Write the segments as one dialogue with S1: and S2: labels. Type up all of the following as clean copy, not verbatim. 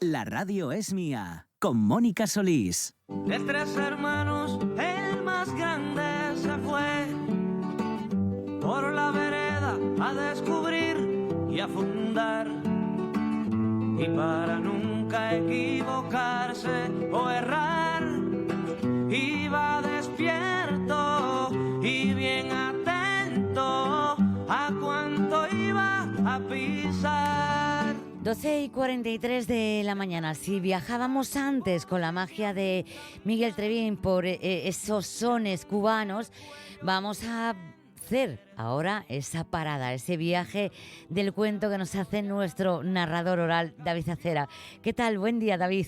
S1: La radio es mía, con Mónica Solís.
S2: De 3 hermanos, el más grande se fue por la vereda a descubrir y a fundar. Y para nunca equivocarse o errar, iba despierto y bien atento a cuánto iba a pisar.
S3: 12:43 de la mañana. Si viajábamos antes con la magia de Miguel Trevín por esos sones cubanos, vamos a hacer ahora esa parada, ese viaje del cuento que nos hace nuestro narrador oral, David Acera. ¿Qué tal? Buen día, David.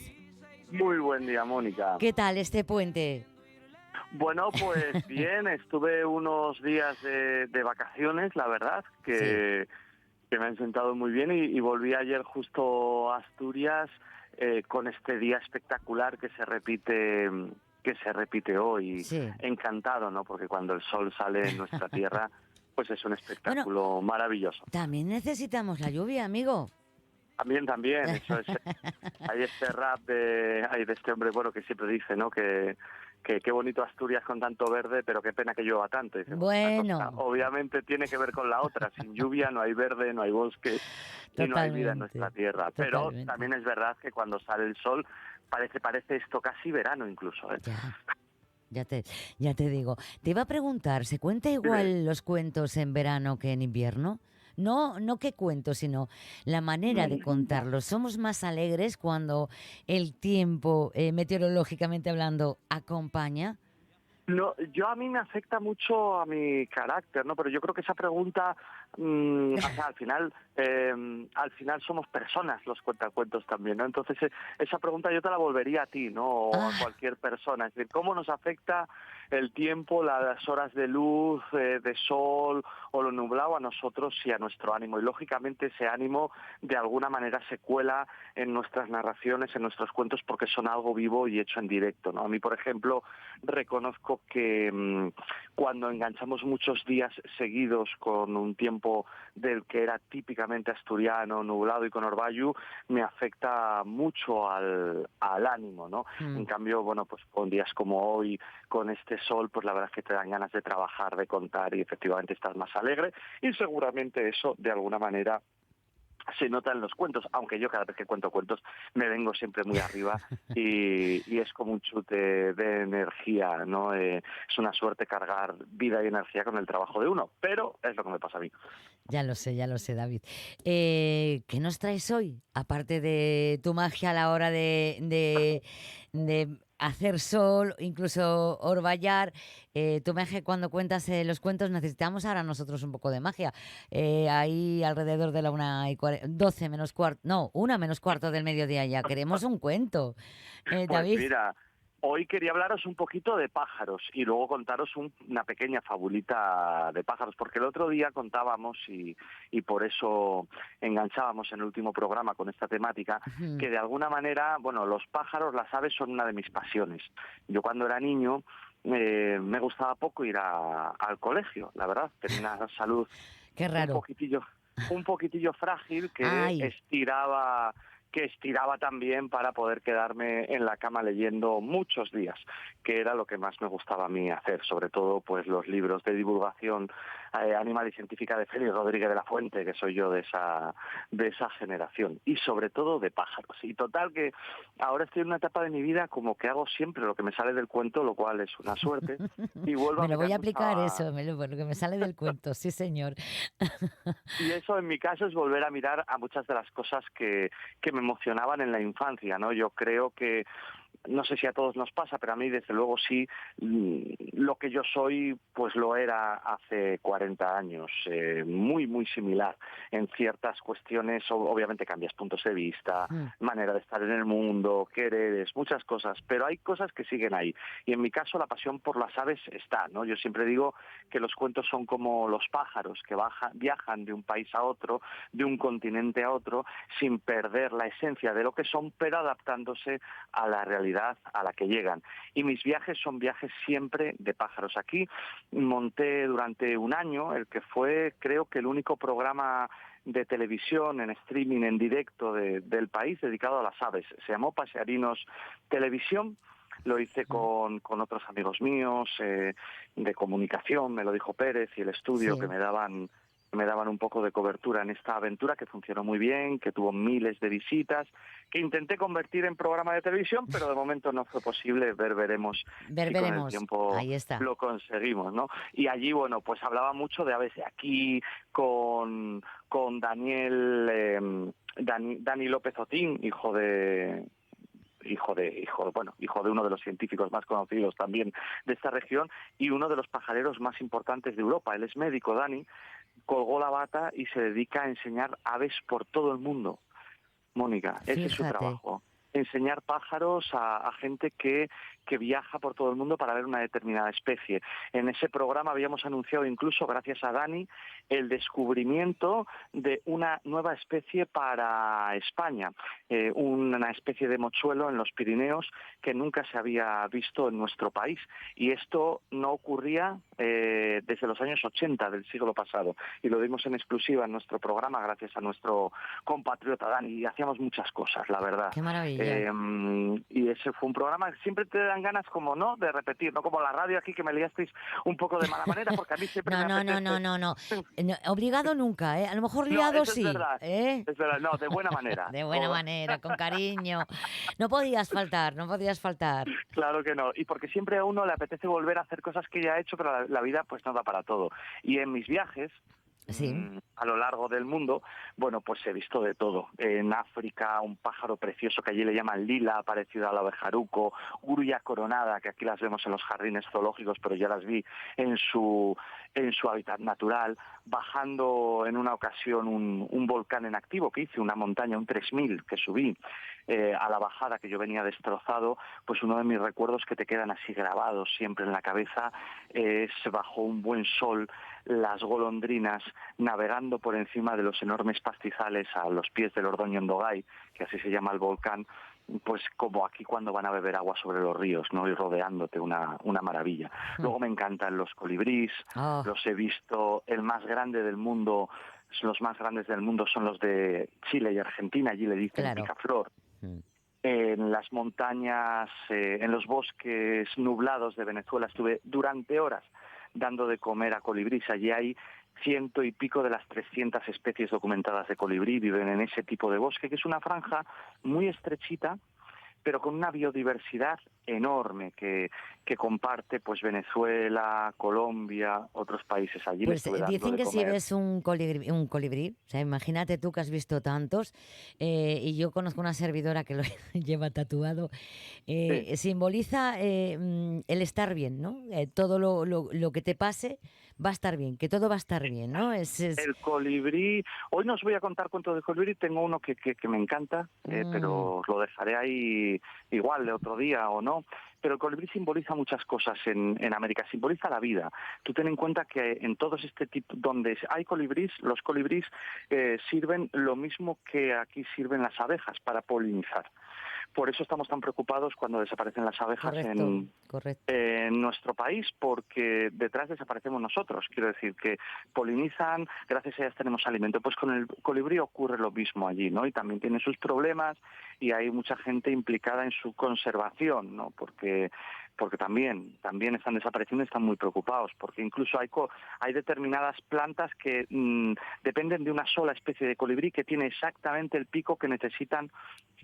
S4: Muy buen día, Mónica.
S3: ¿Qué tal este puente?
S4: Bueno, pues bien, estuve unos días de vacaciones, la verdad, que me han sentado muy bien y volví ayer justo a Asturias con este día espectacular que se repite hoy.
S3: Sí.
S4: Encantado, ¿no? Porque cuando el sol sale en nuestra tierra, pues es un espectáculo maravilloso.
S3: También necesitamos la lluvia, amigo.
S4: También, eso es. Hay este rap de este hombre, bueno, que siempre dice, ¿no? Que qué bonito Asturias con tanto verde, pero qué pena que llueva tanto. Dice,
S3: bueno.
S4: Cosa, obviamente tiene que ver con la otra. Sin lluvia no hay verde, no hay bosque y no hay vida en nuestra tierra. Pero también es verdad que cuando sale el sol parece esto casi verano incluso, ¿eh?
S3: Ya te digo. Te iba a preguntar, ¿se cuenta igual los cuentos en verano que en invierno? No qué cuentos, sino la manera de contarlos. ¿Somos más alegres cuando el tiempo, meteorológicamente hablando, acompaña?
S4: No, a mí me afecta mucho a mi carácter, ¿no? Pero yo creo que esa pregunta, o sea, al final somos personas los cuentacuentos también, ¿no? Entonces esa pregunta yo te la volvería a ti, ¿no? O a cualquier persona. Es decir, ¿cómo nos afecta el tiempo, las horas de luz, de sol o lo nublado a nosotros y a nuestro ánimo? Y lógicamente ese ánimo de alguna manera se cuela en nuestras narraciones, en nuestros cuentos, porque son algo vivo y hecho en directo, ¿no? A mí, por ejemplo, reconozco que cuando enganchamos muchos días seguidos con un tiempo del que era típicamente asturiano, nublado y con orvallo, me afecta mucho al ánimo, ¿no? En cambio, bueno, pues con días como hoy, con este sol, pues la verdad es que te dan ganas de trabajar, de contar y efectivamente estás más alegre y seguramente eso de alguna manera se nota en los cuentos, aunque yo cada vez que cuento cuentos me vengo siempre muy arriba y es como un chute de energía, ¿no? Es una suerte cargar vida y energía con el trabajo de uno, pero es lo que me pasa a mí.
S3: Ya lo sé, David. ¿Qué nos traes hoy? Aparte de tu magia a la hora de hacer sol, incluso orvallar, tu magia cuando cuentas los cuentos, necesitamos ahora nosotros un poco de magia. Ahí alrededor de la 12 menos cuarto, no, 1 menos cuarto del mediodía ya, queremos un cuento.
S4: Pues
S3: David.
S4: mira, hoy quería hablaros un poquito de pájaros y luego contaros una pequeña fabulita de pájaros, porque el otro día contábamos y por eso enganchábamos en el último programa con esta temática, que de alguna manera, bueno, los pájaros, las aves son una de mis pasiones. Yo cuando era niño me gustaba poco ir al colegio, la verdad, tenía una salud
S3: Qué raro.
S4: un poquitillo frágil que estiraba también para poder quedarme en la cama leyendo muchos días, que era lo que más me gustaba a mí hacer, sobre todo pues los libros de divulgación animal y científica de Félix Rodríguez de la Fuente, que soy yo de esa generación, y sobre todo de pájaros. Y total que ahora estoy en una etapa de mi vida como que hago siempre lo que me sale del cuento, lo cual es una suerte, y vuelvo
S3: me lo voy a aplicar
S4: a...
S3: eso, lo que me sale del cuento, sí señor.
S4: Y eso en mi caso es volver a mirar a muchas de las cosas que me emocionaban en la infancia, ¿no? Yo creo que no sé si a todos nos pasa, pero a mí desde luego sí, lo que yo soy pues lo era hace 40 años, muy muy similar en ciertas cuestiones. Obviamente cambias puntos de vista, manera de estar en el mundo, qué eres, muchas cosas, pero hay cosas que siguen ahí, y en mi caso la pasión por las aves está, ¿no? Yo siempre digo que los cuentos son como los pájaros que viajan de un país a otro, de un continente a otro, sin perder la esencia de lo que son, pero adaptándose a la realidad profundidad a la que llegan. Y mis viajes son viajes siempre de pájaros. Aquí monté durante un año el que fue, creo que el único programa de televisión en streaming, en directo del país dedicado a las aves. Se llamó Pasearinos Televisión. Lo hice con otros amigos míos de comunicación, me lo dijo Pérez y el estudio,
S3: Sí.
S4: que me daban un poco de cobertura en esta aventura, que funcionó muy bien, que tuvo miles de visitas, que intenté convertir en programa de televisión, pero de momento no fue posible. Veremos si con el
S3: Veremos.
S4: tiempo
S3: Ahí está.
S4: lo conseguimos, ¿no? Y allí, bueno, pues hablaba mucho de aves de aquí, con Dani López Otín, hijo de uno de los científicos más conocidos también de esta región y uno de los pajareros más importantes de Europa. Él es médico, Dani, colgó la bata y se dedica a enseñar aves por todo el mundo. Mónica, ese es su
S3: Fíjate.
S4: trabajo. Enseñar pájaros a gente que viaja por todo el mundo para ver una determinada especie. En ese programa habíamos anunciado incluso, gracias a Dani, el descubrimiento de una nueva especie para España, una especie de mochuelo en los Pirineos que nunca se había visto en nuestro país. Y esto no ocurría desde los años 80 del siglo pasado. Y lo dimos en exclusiva en nuestro programa gracias a nuestro compatriota Dani. Y hacíamos muchas cosas, la verdad.
S3: Qué maravilla.
S4: Y ese fue un programa que siempre te dan ganas, como no, de repetir, no como la radio aquí, que me liasteis un poco de mala manera, porque a mí siempre me apetece.
S3: No. Obligado nunca, ¿eh? A lo mejor liado
S4: No, eso
S3: sí.
S4: es verdad.
S3: ¿Eh?
S4: Es verdad, no, de buena manera.
S3: De buena manera, con cariño. No podías faltar.
S4: Claro que no, y porque siempre a uno le apetece volver a hacer cosas que ya ha hecho, pero la vida pues no da para todo. Y en mis viajes,
S3: Sí.
S4: a lo largo del mundo, bueno, pues he visto de todo. En África, un pájaro precioso que allí le llaman lila, parecido al abejaruco, grulla coronada, que aquí las vemos en los jardines zoológicos, pero ya las vi en su hábitat natural, bajando en una ocasión un volcán en activo que hice, una montaña, un 3000 que subí, a la bajada, que yo venía destrozado. Pues uno de mis recuerdos que te quedan así grabados siempre en la cabeza es bajo un buen sol, las golondrinas navegando por encima de los enormes pastizales a los pies del Ordoño Ndogay, que así se llama el volcán, pues como aquí cuando van a beber agua sobre los ríos, ¿no? Y rodeándote, una maravilla. Luego me encantan los colibríes, los he visto, el más grande del mundo, los más grandes del mundo son los de Chile y Argentina, allí le dicen picaflor. En las montañas, en los bosques nublados de Venezuela estuve durante horas dando de comer a colibrís. Allí hay 100 y pico de las 300 especies documentadas de colibrí, viven en ese tipo de bosque, que es una franja muy estrechita, pero con una biodiversidad enorme que comparte pues Venezuela, Colombia, otros países. Allí
S3: Pues
S4: le estuve dando
S3: dicen
S4: de
S3: que si
S4: comer.
S3: ves un colibrí, o sea, imagínate tú que has visto tantos, y yo conozco una servidora que lo lleva tatuado,
S4: Sí.
S3: simboliza el estar bien, ¿no? Todo lo que te pase va a estar bien, que todo va a estar bien, ¿no?
S4: El colibrí, hoy no os voy a contar cuentos de colibrí, tengo uno que me encanta, pero os lo dejaré ahí igual de otro día o no. Pero el colibrí simboliza muchas cosas en América, simboliza la vida. Tú ten en cuenta que en todos este tipo, donde hay colibrís, los colibrís sirven lo mismo que aquí sirven las abejas, para polinizar. Por eso estamos tan preocupados cuando desaparecen las abejas
S3: Correcto.
S4: en nuestro país, porque detrás desaparecemos nosotros. Quiero decir que polinizan, gracias a ellas tenemos alimento. Pues con el colibrí ocurre lo mismo allí, ¿no? Y también tiene sus problemas y hay mucha gente implicada en su conservación, ¿no? Porque también están desapareciendo y están muy preocupados, porque incluso hay determinadas plantas que dependen de una sola especie de colibrí que tiene exactamente el pico que necesitan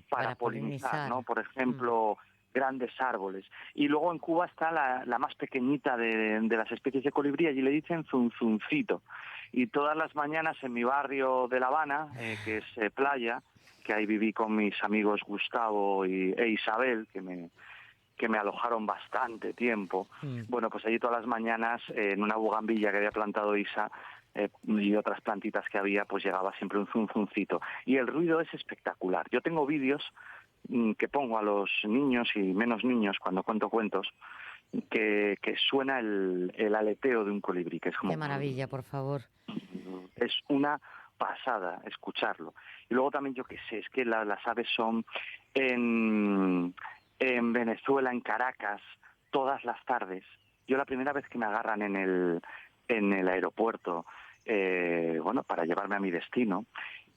S4: para polinizar, ¿no? Por ejemplo, grandes árboles. Y luego en Cuba está la más pequeñita de las especies de colibrí, allí le dicen zunzuncito. Y todas las mañanas en mi barrio de La Habana, que es Playa, que ahí viví con mis amigos Gustavo e Isabel, que me alojaron bastante tiempo. Bueno, pues allí todas las mañanas, en una bugambilla que había plantado Isa, y otras plantitas que había, pues llegaba siempre un zunzuncito. Y el ruido es espectacular. Yo tengo vídeos que pongo a los niños y menos niños cuando cuento cuentos, que suena el aleteo de un colibrí, que es como...
S3: Qué maravilla, por favor.
S4: Es una pasada escucharlo. Y luego también, yo qué sé, es que las aves son... En en Venezuela, en Caracas, todas las tardes. Yo la primera vez que me agarran en el aeropuerto, para llevarme a mi destino,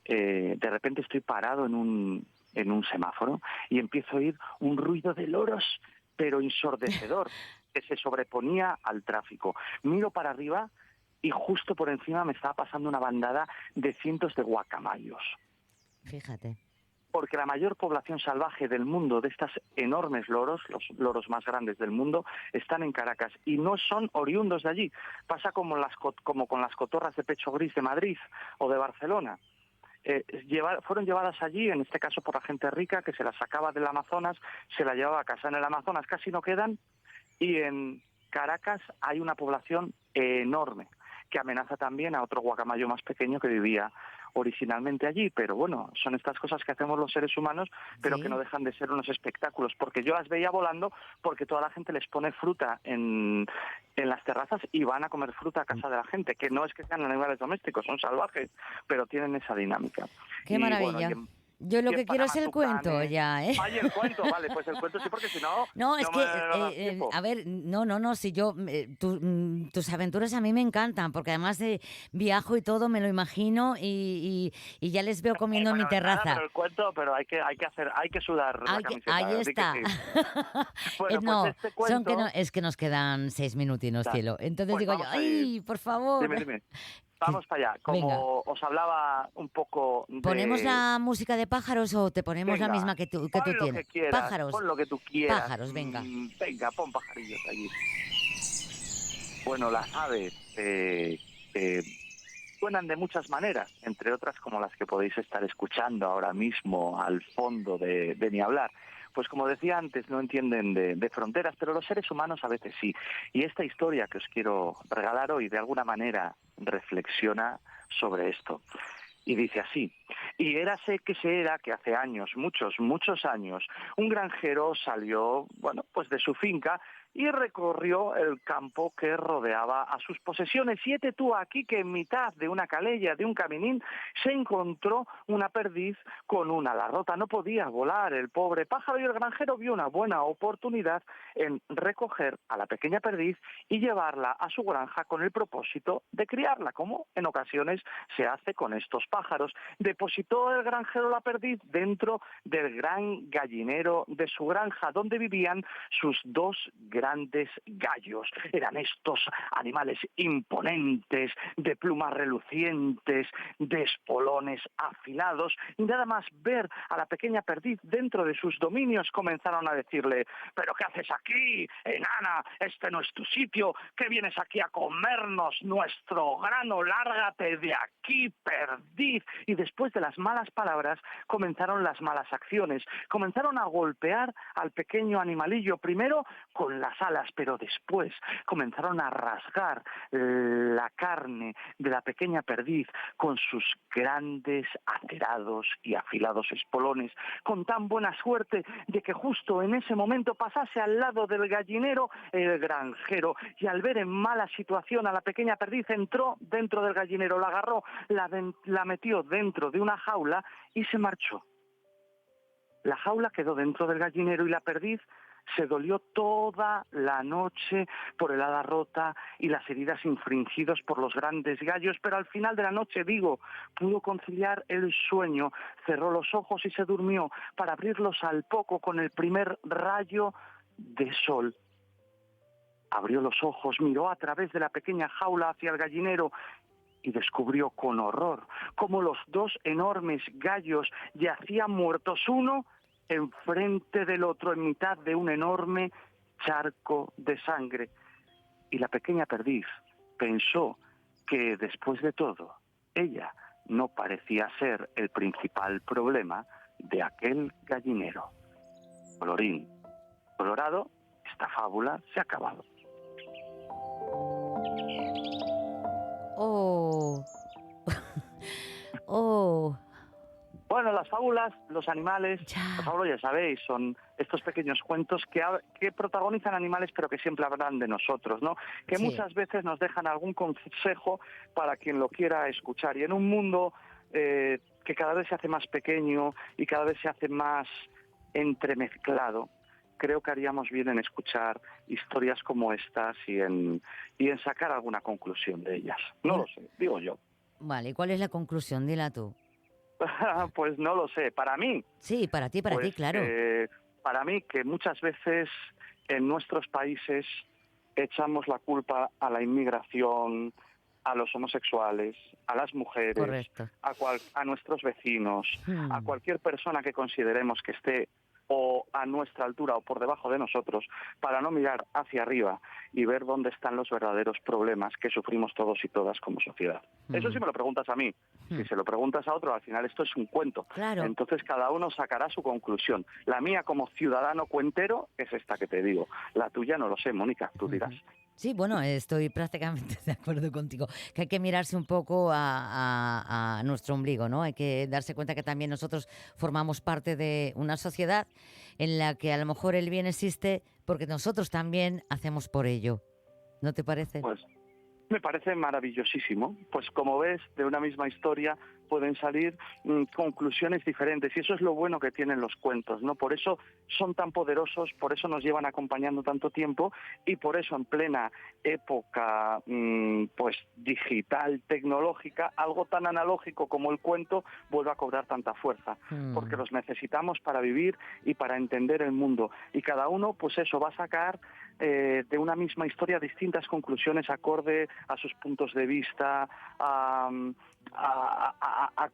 S4: de repente estoy parado en un semáforo y empiezo a oír un ruido de loros, pero ensordecedor, que se sobreponía al tráfico. Miro para arriba y justo por encima me estaba pasando una bandada de cientos de guacamayos.
S3: Fíjate.
S4: Porque la mayor población salvaje del mundo de estas enormes loros, los loros más grandes del mundo, están en Caracas y no son oriundos de allí. Pasa como con las cotorras de pecho gris de Madrid o de Barcelona. Fueron llevadas allí, en este caso por la gente rica, que se las sacaba del Amazonas, se las llevaba a casa. En el Amazonas casi no quedan, y en Caracas hay una población enorme que amenaza también a otro guacamayo más pequeño que vivía originalmente allí. Pero bueno, son estas cosas que hacemos los seres humanos, pero
S3: Sí.
S4: que no dejan de ser unos espectáculos, porque yo las veía volando, porque toda la gente les pone fruta en las terrazas y van a comer fruta a casa de la gente, que no es que sean animales domésticos, son salvajes, pero tienen esa dinámica.
S3: Qué
S4: Y,
S3: maravilla.
S4: bueno,
S3: Yo lo
S4: y en
S3: que quiero es
S4: Panamá
S3: el cuento
S4: tucanes.
S3: ya, ¿eh?
S4: Ay, el cuento, vale, pues el cuento sí, porque si no,
S3: No, es
S4: no
S3: que,
S4: me da tiempo.
S3: a ver, no, si yo, tus aventuras a mí me encantan, porque además de viajo y todo, me lo imagino y ya les veo comiendo en mi
S4: Bueno, nada,
S3: terraza.
S4: pero el cuento, pero hay que sudar la camiseta,
S3: Ahí
S4: así que
S3: está.
S4: sí. Bueno, pues
S3: No,
S4: este cuento,
S3: es que nos quedan 6 minutinos,
S4: tal,
S3: cielo. Entonces
S4: pues
S3: digo yo,
S4: vamos a ir,
S3: ¡ay, por favor!
S4: dime, vamos para allá.
S3: Venga,
S4: Como os hablaba un poco
S3: ¿ponemos
S4: de...
S3: la música de pájaros o te ponemos la
S4: Venga,
S3: misma que tú
S4: pon lo
S3: tienes?
S4: que quieras,
S3: Pájaros,
S4: pon lo que tú quieras.
S3: pájaros, venga.
S4: Venga, pon pajarillos allí. Bueno, las aves suenan de muchas maneras, entre otras como las que podéis estar escuchando ahora mismo al fondo de Ni Hablar. Pues como decía antes, no entienden de fronteras, pero los seres humanos a veces sí. Y esta historia que os quiero regalar hoy de alguna manera reflexiona sobre esto. Y dice así: y érase que se era que hace años, muchos años, un granjero salió, pues de su finca y recorrió el campo que rodeaba a sus posesiones. Y hete tú aquí que en mitad de una calella, de un caminín, se encontró una perdiz con una ala rota. No podía volar el pobre pájaro y el granjero vio una buena oportunidad en recoger a la pequeña perdiz y llevarla a su granja con el propósito de criarla, como en ocasiones se hace con estos pájaros. Depositó el granjero la perdiz dentro del gran gallinero de su granja, donde vivían sus dos grandes gallos. Eran estos animales imponentes, de plumas relucientes, de espolones afilados, y nada más ver a la pequeña perdiz dentro de sus dominios comenzaron a decirle: ¿pero qué haces aquí, enana? Este no es tu sitio. ¿Qué vienes aquí a comernos nuestro grano? Lárgate de aquí, perdiz. Y después de las malas palabras comenzaron las malas acciones. Comenzaron a golpear al pequeño animalillo, primero con las alas, pero después comenzaron a rasgar la carne de la pequeña perdiz con sus grandes, acerados y afilados espolones, con tan buena suerte de que justo en ese momento pasase al lado del gallinero el granjero, y al ver en mala situación a la pequeña perdiz, entró dentro del gallinero, la agarró, la metió dentro de una jaula y se marchó. La jaula quedó dentro del gallinero y la perdiz se dolió toda la noche por el ala rota y las heridas infringidas por los grandes gallos, pero al final de la noche, pudo conciliar el sueño, cerró los ojos y se durmió para abrirlos al poco con el primer rayo de sol. Abrió los ojos, miró a través de la pequeña jaula hacia el gallinero y descubrió con horror cómo los dos enormes gallos yacían muertos, uno enfrente del otro, en mitad de un enorme charco de sangre. Y la pequeña perdiz pensó que, después de todo, ella no parecía ser el principal problema de aquel gallinero. Colorín colorado, esta fábula se ha acabado.
S3: Oh, oh,
S4: Bueno, las fábulas, los animales,
S3: ya.
S4: las fábulas ya sabéis, son estos pequeños cuentos que protagonizan animales, pero que siempre hablan de nosotros, ¿no? Que
S3: Sí.
S4: muchas veces nos dejan algún consejo para quien lo quiera escuchar. Y en un mundo que cada vez se hace más pequeño y cada vez se hace más entremezclado, creo que haríamos bien en escuchar historias como estas y en sacar alguna conclusión de ellas. No lo sé, digo yo.
S3: Vale, ¿y cuál es la conclusión? Dila tú.
S4: Pues no lo sé. Para mí,
S3: Sí, para ti, claro.
S4: para mí que muchas veces en nuestros países echamos la culpa a la inmigración, a los homosexuales, a las mujeres,
S3: Correcto.
S4: a nuestros vecinos, a
S3: Hmm.
S4: cualquier persona que consideremos que esté o a nuestra altura o por debajo de nosotros, para no mirar hacia arriba y ver dónde están los verdaderos problemas que sufrimos todos y todas como sociedad. Eso sí me lo preguntas a mí. Si se lo preguntas a otro, al final esto es un cuento.
S3: Claro.
S4: Entonces cada uno sacará su conclusión. La mía como ciudadano cuentero es esta que te digo. La tuya no lo sé, Mónica, tú dirás.
S3: Sí, bueno, estoy prácticamente de acuerdo contigo, que hay que mirarse un poco a nuestro ombligo, ¿no? Hay que darse cuenta que también nosotros formamos parte de una sociedad en la que a lo mejor el bien existe porque nosotros también hacemos por ello. ¿No te parece?
S4: Pues me parece maravillosísimo. Pues como ves, de una misma historia pueden salir conclusiones diferentes y eso es lo bueno que tienen los cuentos, ¿no? Por eso son tan poderosos, por eso nos llevan acompañando tanto tiempo y por eso en plena época pues digital, tecnológica, algo tan analógico como el cuento vuelve a cobrar tanta fuerza, porque los necesitamos para vivir y para entender el mundo y cada uno pues eso va a sacar de una misma historia distintas conclusiones acorde a sus puntos de vista, a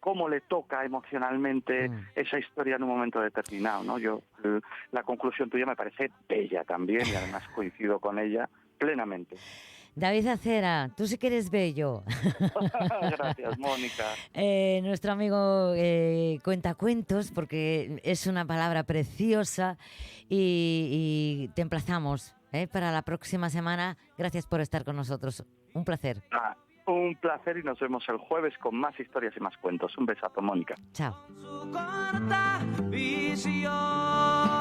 S4: cómo le toca emocionalmente esa historia en un momento determinado, ¿no? La conclusión tuya me parece bella también y además coincido con ella plenamente.
S3: David Acera, tú sí que eres bello.
S4: Gracias, Mónica.
S3: Nuestro amigo cuentacuentos, porque es una palabra preciosa y te emplazamos para la próxima semana. Gracias por estar con nosotros. Un placer.
S4: Un placer y nos vemos el jueves con más historias y más cuentos. Un besazo, Mónica.
S3: Chao.
S2: Su corta visión.